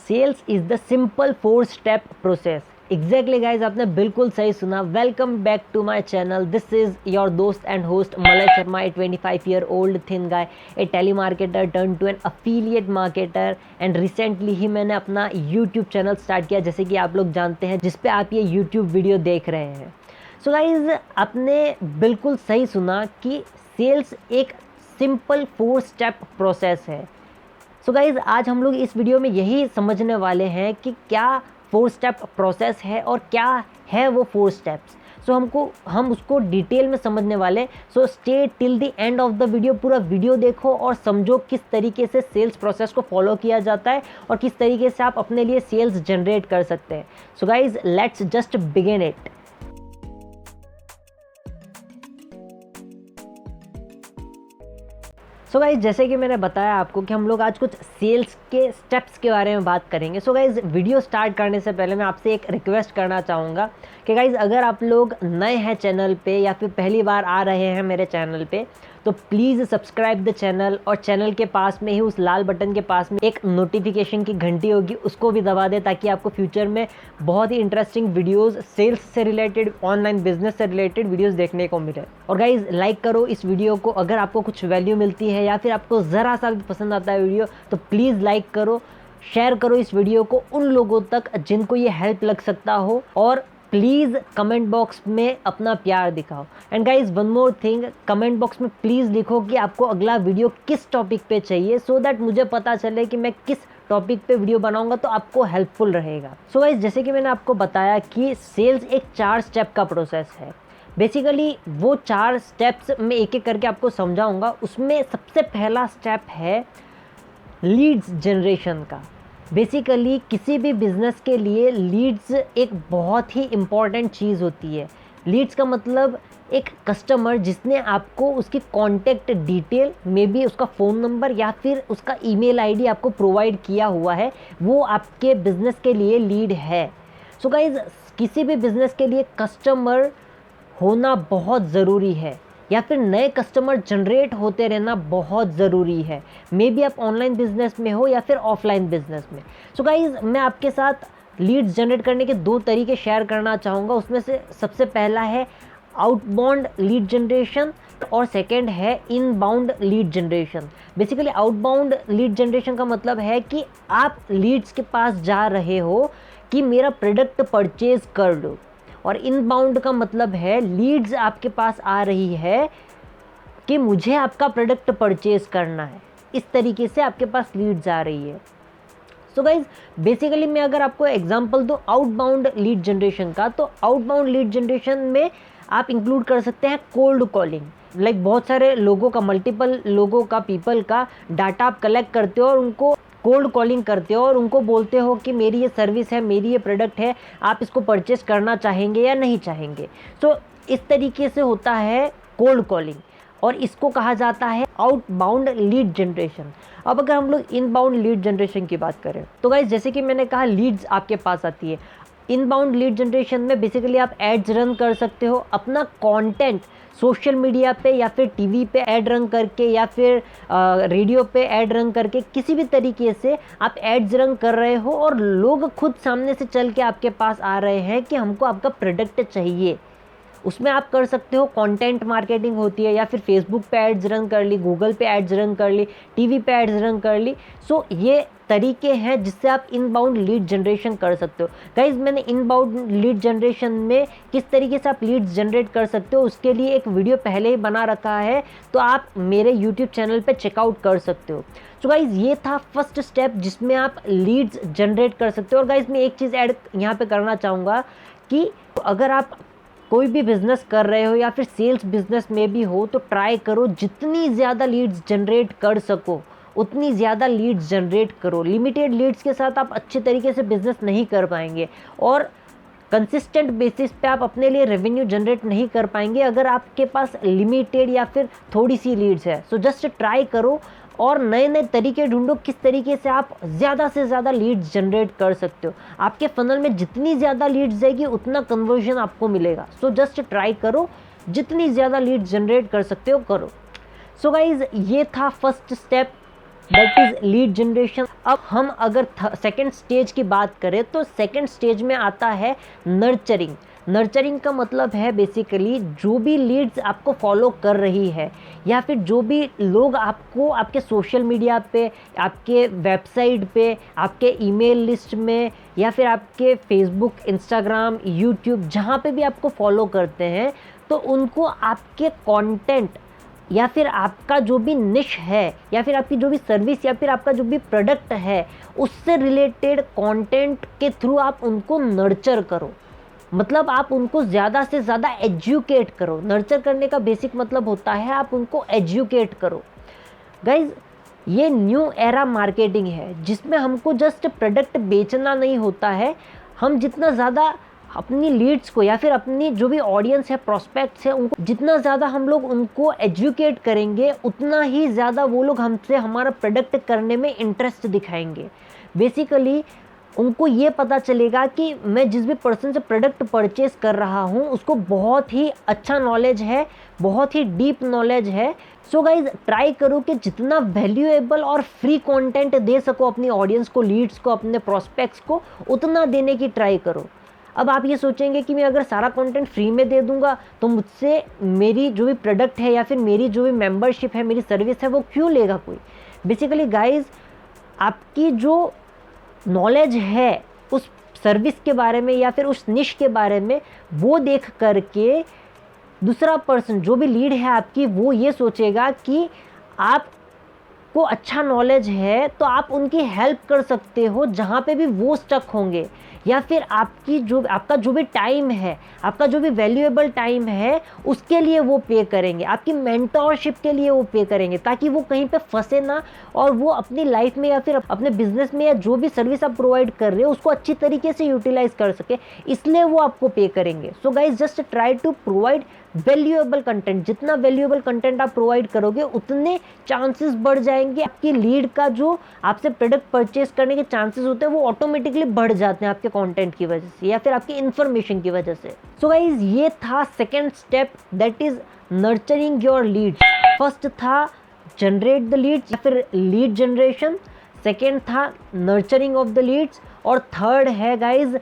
Sales is the simple 4 step process. Exactly guys, आपने बिल्कुल सही सुना। Welcome back to my channel. This is your दोस्त and host Malay Sharma, a 25-year-old thin guy, a telemarketer turned to an affiliate marketer. And recently ही मैंने अपना YouTube channel start किया, जैसे कि आप लोग जानते हैं, जिसपे आप ये यूट्यूब वीडियो देख रहे हैं। सो गाइज, आपने बिल्कुल सही सुना कि सेल्स एक सिंपल 4 स्टेप प्रोसेस है। सो गाइज, आज हम लोग इस वीडियो में यही समझने वाले हैं कि क्या 4 स्टेप प्रोसेस है और क्या है वो 4 स्टेप्स। सो हम उसको डिटेल में समझने वाले। So stay till the end of the video. पूरा वीडियो देखो और समझो किस तरीके से सेल्स प्रोसेस को फॉलो किया जाता है और किस तरीके से आप अपने लिए सेल्स जनरेट कर सकते हैं। So guys, let's just begin it. So guys, जैसे कि मैंने बताया आपको कि हम लोग आज कुछ सेल्स के स्टेप्स के बारे में बात करेंगे। सो गाइज, वीडियो स्टार्ट करने से पहले मैं आपसे एक रिक्वेस्ट करना चाहूँगा कि गाइज, अगर आप लोग नए हैं चैनल पे या फिर पहली बार आ रहे हैं मेरे चैनल पे, तो प्लीज़ सब्सक्राइब द चैनल और चैनल के पास में ही उस लाल बटन के पास में एक नोटिफिकेशन की घंटी होगी, उसको भी दबा दें, ताकि आपको फ्यूचर में बहुत ही इंटरेस्टिंग वीडियोस सेल्स से रिलेटेड, ऑनलाइन बिजनेस से रिलेटेड वीडियोस देखने को मिले। और गाइज, लाइक करो इस वीडियो को। अगर आपको कुछ वैल्यू मिलती है या फिर आपको ज़रा सा भी पसंद आता है वीडियो, तो प्लीज़ लाइक करो, शेयर करो इस वीडियो को उन लोगों तक जिनको ये हेल्प लग सकता हो, और प्लीज़ कमेंट बॉक्स में अपना प्यार दिखाओ। And guys, one more thing, comment box में प्लीज़ लिखो कि आपको अगला वीडियो किस टॉपिक पे चाहिए, सो दैट मुझे पता चले कि मैं किस टॉपिक पे वीडियो बनाऊंगा तो आपको हेल्पफुल रहेगा। सो गाइज, जैसे कि मैंने आपको बताया कि सेल्स एक 4 स्टेप का प्रोसेस है। बेसिकली वो 4 स्टेप्स मैं एक एक करके आपको समझाऊंगा। उसमें सबसे पहला स्टेप है लीड्स जनरेशन का। बेसिकली किसी भी बिज़नेस के लिए लीड्स एक बहुत ही इम्पॉर्टेंट चीज़ होती है। लीड्स का मतलब एक कस्टमर जिसने आपको उसकी कॉन्टैक्ट डिटेल, मे बी उसका फ़ोन नंबर या फिर उसका ईमेल आईडी आपको प्रोवाइड किया हुआ है, वो आपके बिज़नेस के लिए लीड है। सो गाइज, किसी भी बिज़नेस के लिए कस्टमर होना बहुत ज़रूरी है, या फिर नए कस्टमर जनरेट होते रहना बहुत ज़रूरी है। मे बी आप ऑनलाइन बिजनेस में हो या फिर ऑफलाइन बिजनेस में। सो गाइज, मैं आपके साथ लीड्स जनरेट करने के 2 तरीके शेयर करना चाहूँगा। उसमें से सबसे पहला है आउटबाउंड लीड जनरेशन और सेकेंड है inbound lead generation. Basically outbound lead generation का मतलब है कि आप लीड्स के पास जा रहे हो कि मेरा प्रोडक्ट परचेज कर लो, और इनबाउंड का मतलब है लीड्स आपके पास आ रही है कि मुझे आपका प्रोडक्ट परचेज करना है। इस तरीके से आपके पास लीड्स आ रही है। सो गाइज, बेसिकली मैं अगर आपको एग्जांपल दूं आउटबाउंड लीड जनरेशन का, तो आउटबाउंड लीड जनरेशन में आप इंक्लूड कर सकते हैं कोल्ड कॉलिंग। लाइक बहुत सारे लोगों का, मल्टीपल लोगों का, पीपल का डाटा आप कलेक्ट करते हो और उनको कोल्ड कॉलिंग करते हो और उनको बोलते हो कि मेरी ये सर्विस है, मेरी ये प्रोडक्ट है, आप इसको परचेस करना चाहेंगे या नहीं चाहेंगे। तो इस तरीके से होता है कोल्ड कॉलिंग, और इसको कहा जाता है आउटबाउंड लीड जनरेशन। अब अगर हम लोग इनबाउंड लीड जनरेशन की बात करें, तो गाइस, जैसे कि मैंने कहा, लीड्स आपके पास आती है। इनबाउंड लीड जनरेशन में बेसिकली आप एड्स रन कर सकते हो, अपना कंटेंट सोशल मीडिया पे या फिर टीवी पे ऐड रन करके या फिर रेडियो पे ऐड रन करके, किसी भी तरीके से आप एड्स रन कर रहे हो और लोग खुद सामने से चल के आपके पास आ रहे हैं कि हमको आपका प्रोडक्ट चाहिए। उसमें आप कर सकते हो कंटेंट मार्केटिंग होती है, या फिर फेसबुक पे एड्स रन कर ली, गूगल पे एड्स रन कर ली, टीवी पे एड्स रन कर ली। सो ये तरीके हैं जिससे आप इनबाउंड लीड जनरेशन कर सकते हो। गाइज, मैंने इनबाउंड लीड जनरेशन में किस तरीके से आप लीड्स जनरेट कर सकते हो उसके लिए एक वीडियो पहले ही बना रखा है, तो आप मेरे यूट्यूब चैनल पे चेकआउट कर सकते हो। सो गाइज, ये था फर्स्ट स्टेप जिसमें आप लीड्स जनरेट कर सकते हो। और गाइज, मैं एक चीज़ ऐड यहाँ पे करना चाहूँगा कि अगर आप कोई भी बिज़नेस कर रहे हो या फिर सेल्स बिजनेस में भी हो, तो ट्राई करो जितनी ज़्यादा लीड्स जनरेट कर सको उतनी ज़्यादा लीड्स जनरेट करो। लिमिटेड लीड्स के साथ आप अच्छे तरीके से बिज़नेस नहीं कर पाएंगे और कंसिस्टेंट बेसिस पे आप अपने लिए रेवेन्यू जनरेट नहीं कर पाएंगे अगर आपके पास लिमिटेड या फिर थोड़ी सी लीड्स है। सो जस्ट ट्राई करो और नए नए तरीके ढूंढो किस तरीके से आप ज़्यादा से ज़्यादा लीड्स जनरेट कर सकते हो। आपके फनल में जितनी ज़्यादा लीड्स जाएगी उतना कन्वर्जन आपको मिलेगा। सो जस्ट ट्राई करो, जितनी ज़्यादा लीड्स जनरेट कर सकते हो करो। सो गाइज, ये था first step that is lead generation. अब हम अगर सेकेंड स्टेज की बात करें तो सेकेंड स्टेज में आता है नर्चरिंग। नर्चरिंग का मतलब है बेसिकली जो भी लीड्स आपको फॉलो कर रही है या फिर जो भी लोग आपको आपके सोशल मीडिया पे, आपके वेबसाइट पे, आपके ईमेल लिस्ट में या फिर आपके फेसबुक, इंस्टाग्राम, यूट्यूब जहाँ पे भी आपको फॉलो करते हैं, तो उनको आपके कंटेंट या फिर आपका जो भी निश है या फिर आपकी जो भी सर्विस या फिर आपका जो भी प्रोडक्ट है उससे रिलेटेड कंटेंट के थ्रू आप उनको नर्चर करो। मतलब आप उनको ज़्यादा से ज़्यादा एजुकेट करो। नर्चर करने का बेसिक मतलब होता है आप उनको एजुकेट करो। गाइज, ये न्यू एरा मार्केटिंग है जिसमें हमको जस्ट प्रोडक्ट बेचना नहीं होता है। हम जितना ज़्यादा अपनी लीड्स को या फिर अपनी जो भी ऑडियंस है, प्रोस्पेक्ट्स है, उनको जितना ज़्यादा हम लोग उनको एजुकेट करेंगे उतना ही ज़्यादा वो लोग हमसे हमारा प्रोडक्ट करने में इंटरेस्ट दिखाएंगे। बेसिकली उनको ये पता चलेगा कि मैं जिस भी पर्सन से प्रोडक्ट परचेस कर रहा हूँ उसको बहुत ही अच्छा नॉलेज है, बहुत ही डीप नॉलेज है। सो गाइज, ट्राई करो कि जितना वैल्यूएबल और फ्री कंटेंट दे सको अपनी ऑडियंस को, लीड्स को, अपने प्रोस्पेक्ट्स को, उतना देने की ट्राई करो। अब आप ये सोचेंगे कि मैं अगर सारा कंटेंट फ्री में दे दूंगा तो मुझसे मेरी जो भी प्रोडक्ट है या फिर मेरी जो भी मेंबरशिप है, मेरी सर्विस है, वो क्यों लेगा कोई। बेसिकली गाइज, आपकी जो नॉलेज है उस सर्विस के बारे में या फिर उस निश के बारे में, वो देख करके दूसरा पर्सन जो भी लीड है आपकी, वो ये सोचेगा कि आपको अच्छा नॉलेज है तो आप उनकी हेल्प कर सकते हो जहाँ पे भी वो स्टक होंगे, या फिर आपका जो भी टाइम है, आपका जो भी वैल्यूएबल टाइम है उसके लिए वो पे करेंगे, आपकी मेंटोरशिप के लिए वो पे करेंगे, ताकि वो कहीं पे फंसे ना और वो अपनी लाइफ में या फिर अपने बिजनेस में या जो भी सर्विस आप प्रोवाइड कर रहे हो उसको अच्छी तरीके से यूटिलाइज कर सके, इसलिए वो आपको पे करेंगे। So guys, just try to provide valuable content. जितना वैल्यूएबल कंटेंट आप प्रोवाइड करोगे उतने चांसेस बढ़ जाएंगे, आपकी लीड का जो आपसे प्रोडक्ट परचेस करने के चांसेस होते हैं वो ऑटोमेटिकली बढ़ जाते हैं आपके कंटेंट की वजह से या फिर आपकी इंफॉर्मेशन की वजह से। सो गाइज, ये था second step, that is nurturing your leads. First था जनरेट द लीड्स या फिर लीड जनरेशन, सेकेंड था नर्चरिंग ऑफ द लीड्स, और थर्ड है गाइज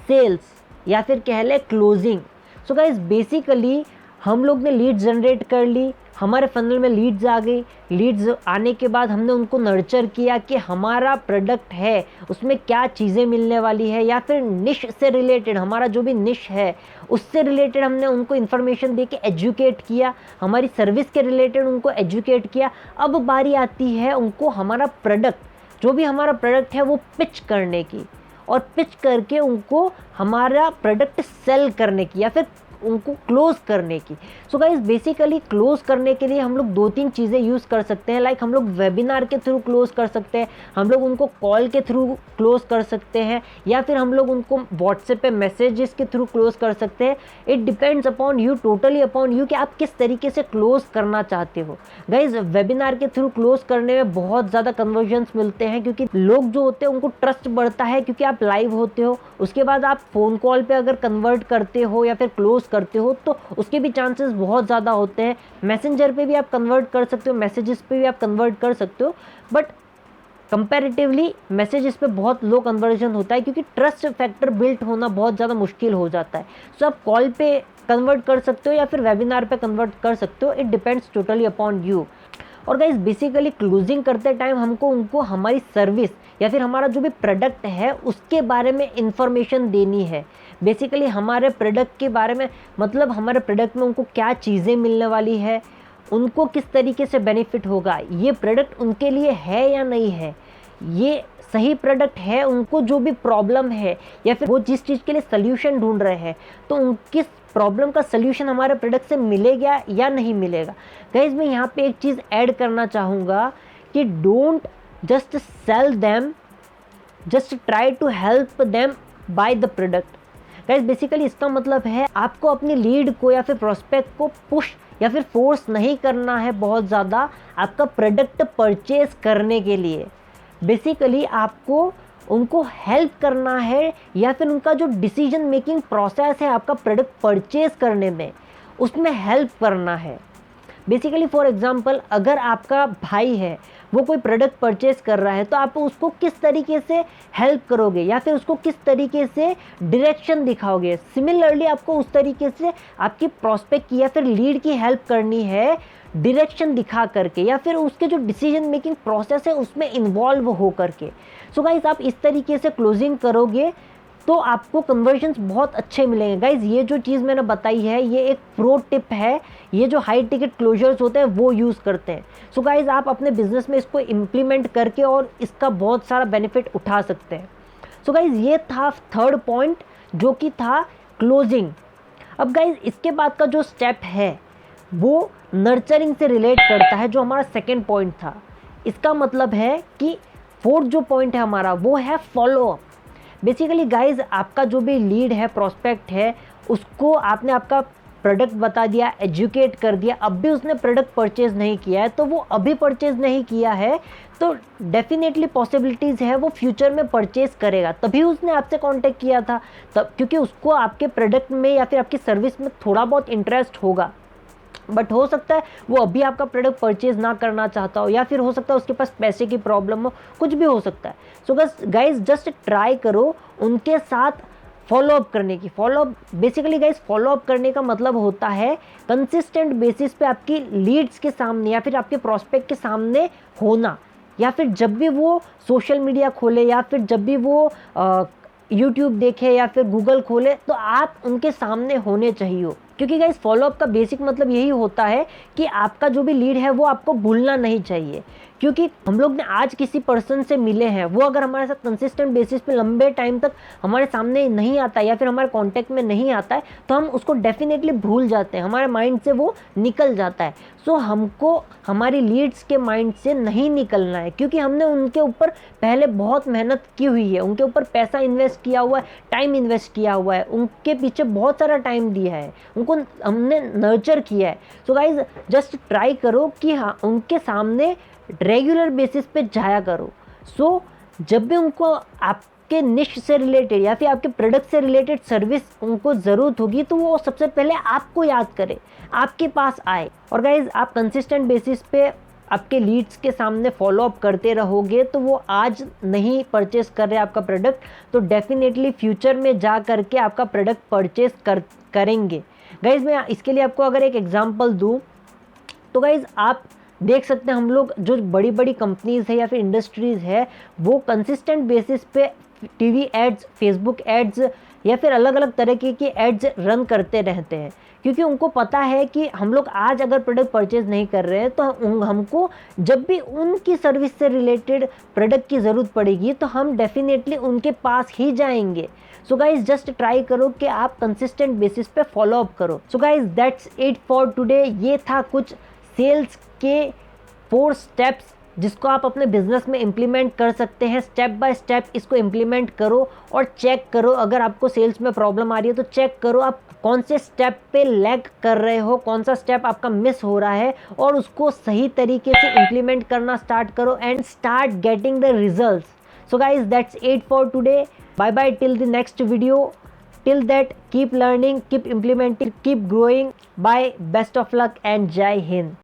सेल्स या फिर कह ले क्लोजिंग। सो गाइज, बेसिकली हम लोग ने लीड जनरेट कर ली, हमारे फनल में लीड्स आ गई। लीड्स आने के बाद हमने उनको नर्चर किया कि हमारा प्रोडक्ट है उसमें क्या चीज़ें मिलने वाली है, या फिर निश से रिलेटेड हमारा जो भी निश है उससे रिलेटेड हमने उनको इन्फॉर्मेशन दे के एजुकेट किया, हमारी सर्विस के रिलेटेड उनको एजुकेट किया। अब बारी आती है उनको हमारा प्रोडक्ट, जो भी हमारा प्रोडक्ट है वो पिच करने की, और पिच करके उनको हमारा प्रोडक्ट सेल करने की या फिर उनको क्लोज करने की। सो गाइज, बेसिकली क्लोज करने के लिए हम लोग 2-3 चीज़ें यूज़ कर सकते हैं। लाइक हम लोग वेबिनार के थ्रू क्लोज कर सकते हैं, हम लोग उनको कॉल के थ्रू क्लोज कर सकते हैं, या फिर हम लोग उनको व्हाट्सएप पे मैसेजेस के थ्रू क्लोज कर सकते हैं। It depends upon you, totally upon you कि आप किस तरीके से क्लोज करना चाहते हो। गाइज, वेबिनार के थ्रू क्लोज करने में बहुत ज़्यादा कन्वर्जन्स मिलते हैं, क्योंकि लोग जो होते हैं उनको ट्रस्ट बढ़ता है, क्योंकि आप लाइव होते हो। उसके बाद आप फ़ोन कॉल पे अगर कन्वर्ट करते हो या फिर क्लोज करते हो तो उसके भी चांसेस बहुत ज़्यादा होते हैं। मैसेंजर पे भी आप कन्वर्ट कर सकते हो, मैसेजेस पे भी आप कन्वर्ट कर सकते हो, बट कंपैरेटिवली मैसेजेस पे बहुत लो कन्वर्जन होता है, क्योंकि ट्रस्ट फैक्टर बिल्ट होना बहुत ज़्यादा मुश्किल हो जाता है। सो आप कॉल पे कन्वर्ट कर सकते हो या फिर वेबिनार पे कन्वर्ट कर सकते हो, it depends totally upon you. और गाइस, बेसिकली क्लोजिंग करते टाइम हमको उनको हमारी सर्विस या फिर हमारा जो भी प्रोडक्ट है उसके बारे में इंफॉर्मेशन देनी है। बेसिकली हमारे प्रोडक्ट के बारे में, मतलब हमारे प्रोडक्ट में उनको क्या चीज़ें मिलने वाली है, उनको किस तरीके से बेनिफिट होगा, ये प्रोडक्ट उनके लिए है या नहीं है, ये सही प्रोडक्ट है, उनको जो भी प्रॉब्लम है या फिर वो जिस चीज़ के लिए सल्यूशन ढूंढ रहे हैं तो उनकी प्रॉब्लम का सल्यूशन हमारे प्रोडक्ट से मिलेगा या नहीं मिलेगा। गाइस, मैं यहाँ पे एक चीज़ ऐड करना चाहूँगा कि don't just sell them, just try to help them by the product. Guys, basically इसका मतलब है आपको अपनी लीड को या फिर प्रोस्पेक्ट को पुश या फिर फोर्स नहीं करना है बहुत ज़्यादा आपका प्रोडक्ट परचेज करने के लिए। बेसिकली आपको उनको हेल्प करना है या फिर उनका जो डिसीजन मेकिंग प्रोसेस है आपका प्रोडक्ट परचेज करने में, उसमें हेल्प करना है। बेसिकली फॉर एग्जांपल, अगर आपका भाई है वो कोई प्रोडक्ट परचेज कर रहा है तो आप उसको किस तरीके से हेल्प करोगे या फिर उसको किस तरीके से डायरेक्शन दिखाओगे। सिमिलरली आपको उस तरीके से आपकी प्रॉस्पेक्ट की या फिर लीड की हेल्प करनी है डायरेक्शन दिखा करके या फिर उसके जो डिसीजन मेकिंग प्रोसेस है उसमें इन्वॉल्व हो करके। सो गाइज आप इस तरीके से क्लोजिंग करोगे तो आपको कन्वर्जन्स बहुत अच्छे मिलेंगे। गाइज ये जो चीज़ मैंने बताई है ये एक प्रो टिप है, ये जो हाई टिकट क्लोजर्स होते हैं वो यूज़ करते हैं। सो गाइज आप अपने बिजनेस में इसको इम्प्लीमेंट करके और इसका बहुत सारा बेनिफिट उठा सकते हैं। सो गाइज ये था थर्ड पॉइंट जो कि था क्लोजिंग। अब गाइज इसके बाद का जो स्टेप है वो नर्चरिंग से रिलेट करता है जो हमारा सेकेंड पॉइंट था। इसका मतलब है कि फोर्थ जो पॉइंट है हमारा वो है फॉलोअप। बेसिकली गाइज आपका जो भी लीड है, प्रोस्पेक्ट है, उसको आपने आपका प्रोडक्ट बता दिया, एजुकेट कर दिया, अब भी उसने प्रोडक्ट परचेज नहीं किया है तो वो अभी परचेज नहीं किया है तो डेफिनेटली पॉसिबिलिटीज़ है वो फ्यूचर में परचेज करेगा। तभी उसने आपसे कांटेक्ट किया था, तब क्योंकि उसको आपके प्रोडक्ट में या फिर आपकी सर्विस में थोड़ा बहुत इंटरेस्ट होगा। बट हो सकता है वो अभी आपका प्रोडक्ट परचेज ना करना चाहता हो या फिर हो सकता है उसके पास पैसे की प्रॉब्लम हो, कुछ भी हो सकता है। सो गाइज जस्ट ट्राई करो उनके साथ फॉलोअप करने की। फॉलोअप बेसिकली गाइज फॉलोअप करने का मतलब होता है कंसिस्टेंट बेसिस पे आपकी लीड्स के सामने या फिर आपके प्रोस्पेक्ट के सामने होना, या फिर जब भी वो सोशल मीडिया खोले या फिर जब भी वो यूट्यूब देखे या फिर गूगल खोले तो आप उनके सामने होने चाहिए। क्योंकि गाइस फॉलोअप का बेसिक मतलब यही होता है कि आपका जो भी लीड है वो आपको भूलना नहीं चाहिए। क्योंकि हम लोग ने आज किसी पर्सन से मिले हैं, वो अगर हमारे साथ कंसिस्टेंट बेसिस पे लंबे टाइम तक हमारे सामने नहीं आता है या फिर हमारे कांटेक्ट में नहीं आता है तो हम उसको डेफिनेटली भूल जाते हैं, हमारे माइंड से वो निकल जाता है। सो हमको हमारी लीड्स के माइंड से नहीं निकलना है क्योंकि हमने उनके ऊपर पहले बहुत मेहनत की हुई है, उनके ऊपर पैसा इन्वेस्ट किया हुआ है, टाइम इन्वेस्ट किया हुआ है, उनके पीछे बहुत सारा टाइम दिया है, उनको हमने नर्चर किया है। सो गाइज जस्ट ट्राई करो कि हाँ उनके सामने रेगुलर बेसिस पे जाया करो। सो जब भी उनको आपके निश से रिलेटेड या फिर आपके प्रोडक्ट से रिलेटेड सर्विस उनको ज़रूरत होगी तो वो सबसे पहले आपको याद करे, आपके पास आए। और गाइज आप कंसिस्टेंट बेसिस पे आपके लीड्स के सामने फॉलोअप करते रहोगे तो वो आज नहीं परचेस कर रहे आपका प्रोडक्ट तो डेफिनेटली फ्यूचर में जा करके आपका प्रोडक्ट परचेस करेंगे। गाइज मैं इसके लिए आपको अगर एक एग्जांपल दूं तो गाइज आप देख सकते हैं हम लोग जो बड़ी बड़ी कंपनीज़ है या फिर इंडस्ट्रीज़ है वो कंसिस्टेंट बेसिस पे टीवी एड्स, फेसबुक एड्स या फिर अलग अलग तरीके की एड्स रन करते रहते हैं क्योंकि उनको पता है कि हम लोग आज अगर प्रोडक्ट परचेज नहीं कर रहे हैं तो हमको जब भी उनकी सर्विस से रिलेटेड प्रोडक्ट की ज़रूरत पड़ेगी तो हम डेफिनेटली उनके पास ही जाएंगे। सो गाइज जस्ट ट्राई करो कि आप कंसिस्टेंट बेसिस पे फॉलोअप करो। सो guys that's it for today. ये था कुछ सेल्स के 4 स्टेप्स जिसको आप अपने बिजनेस में इम्प्लीमेंट कर सकते हैं। स्टेप बाय स्टेप इसको इम्प्लीमेंट करो और चेक करो अगर आपको सेल्स में प्रॉब्लम आ रही है तो चेक करो आप कौन से स्टेप पे लैग कर रहे हो, कौन सा स्टेप आपका मिस हो रहा है और उसको सही तरीके से इम्प्लीमेंट करना स्टार्ट करो and start getting the results. So guys that's it for today. Bye bye till the next video. Till that, keep learning, keep implementing, keep growing. Bye, best of luck and Jai Hind.